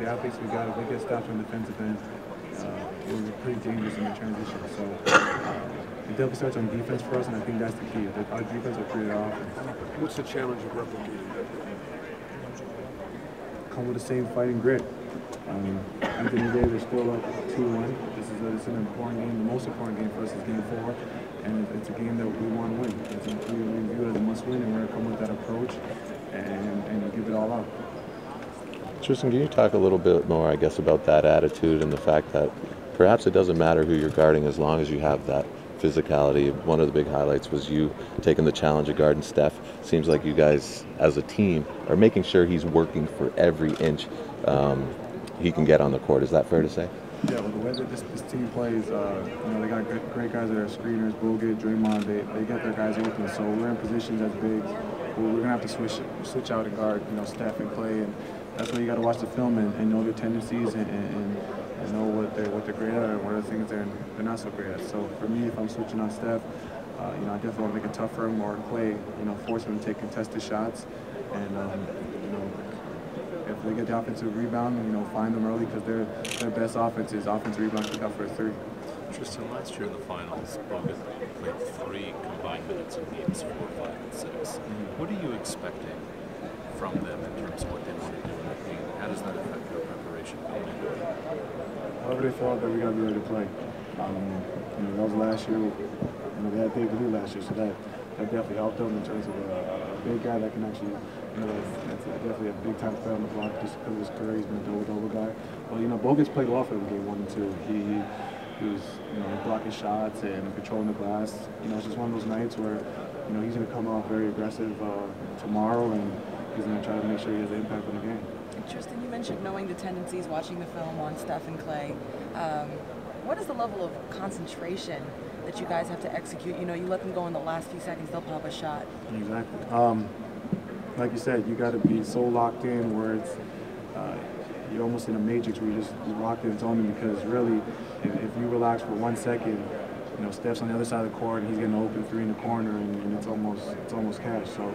athletes we got, if they get stopped on the defensive end, we're pretty dangerous in the transition. So it definitely starts on defense for us, and I think that's the key. Our defense will create our offense. What's the challenge of replicating that? Come with the same fighting grit. At the end of the day, we're still up 2-1. This is an important game. The most important game for us is Game 4, and it's a game that we want to win. We view it as a must-win, and we're going to come with that approach and give it all out. Tristan, can you talk a little bit more, I guess, about that attitude and the fact that perhaps it doesn't matter who you're guarding as long as you have that physicality? One of the big highlights was you taking the challenge of guarding Steph. Seems like you guys, as a team, are making sure he's working for every inch he can get on the court. Is that fair to say? Yeah, well, the way that this team plays, they got great guys that are screeners, Bogut, Draymond. They get their guys open, so we're in positions as bigs. We're going to have to switch out and guard, Steph and Clay, and that's why you got to watch the film and know their tendencies and know what they're great at and what are the things they're not so great at. So for me, if I'm switching on Steph, I definitely want to make it tough for him, or Clay, force him to take contested shots, and if they get the offensive rebound, find them early, because their best offense is offensive rebound, kick out for a 3. Tristan, last year in the finals, Bogut played 3 combined minutes in games 4, 5, and 6. What are you expecting from them in terms of what they want to do in the game? How does that affect your preparation going into it? However they thought that we got to be ready to play. That was last year. They had David Lee last year, so that definitely helped them in terms of a big guy that can actually, that's definitely a big time player on the block just because of his career. He's been a double-double guy. Well, Bogut's played well for him in Game 1 and 2. He was, blocking shots and controlling the glass. It's just one of those nights where, he's going to come off very aggressive tomorrow, and he's going to try to make sure he has an impact on the game. Tristan, you mentioned knowing the tendencies, watching the film on Steph and Clay. What is the level of concentration that you guys have to execute? You let them go in the last few seconds, they'll pop a shot. Exactly. Like you said, you got to be so locked in where it's you're almost in a matrix where you're locked in zone, because really, if you relax for 1 second, Steph's on the other side of the court and he's getting an open 3 in the corner, and it's almost cash. So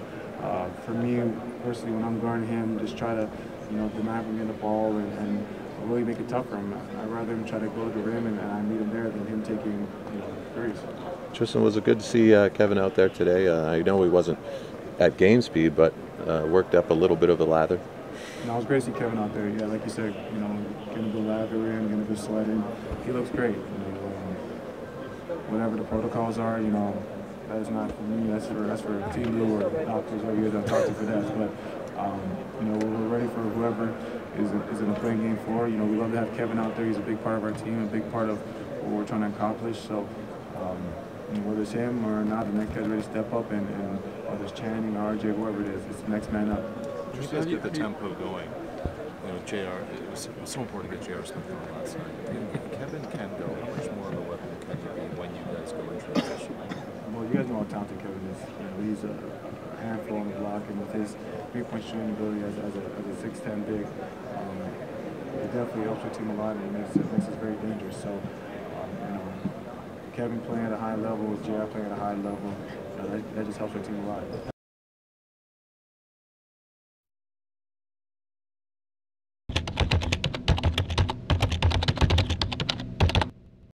for me personally, when I'm guarding him, just try to demand from him the ball and really make it tough for him. I'd rather him try to go to the rim and I meet him there than him taking threes. Tristan, was it good to see Kevin out there today? I know he wasn't at game speed, but worked up a little bit of a lather. It was great to see Kevin out there. Yeah, like you said, getting a good lather in, getting a good sweat in. He looks great. Whatever the protocols are, that is not for me. That's for Team Blue or doctors or you that talk to for that. But we're ready for whoever is in a playing Game 4. We love to have Kevin out there. He's a big part of our team, a big part of what we're trying to accomplish. So whether it's him or not, the next guy's ready to step up, and whether it's Channing or RJ, whoever it is, it's the next man up. You guys get the tempo going. JR, it was so important to get JR Smith in last night. If Kevin can go, how much more of a weapon can he be when you guys go in transition? Well, you guys know how talented Kevin is. He's a handful on the block, and with his 3-point shooting ability as a 6'10" big, it definitely helps our team a lot, and makes us very dangerous. So, Kevin playing at a high level, JR playing at a high level, that just helps our team a lot.